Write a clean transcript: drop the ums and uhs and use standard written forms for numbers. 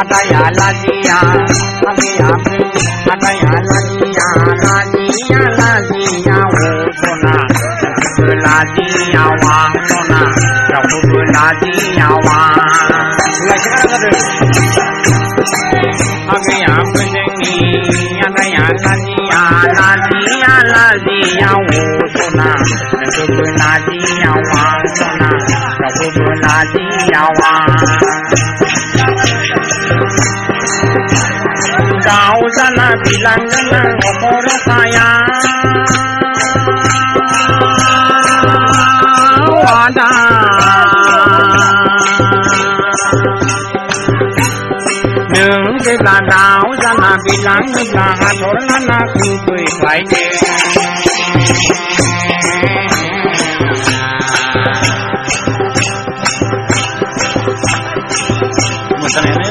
Ataya lajiya, ataya lajiya, lajiya, wona, lajiya wona, lajiya wona. Ataya penyengi, ataya lajiya wona, lajiya wona, lajiya wona. Kau sana bilang dengan umur saya wadah nhưng cái là đau sana bilang là hator nana kui phải đi một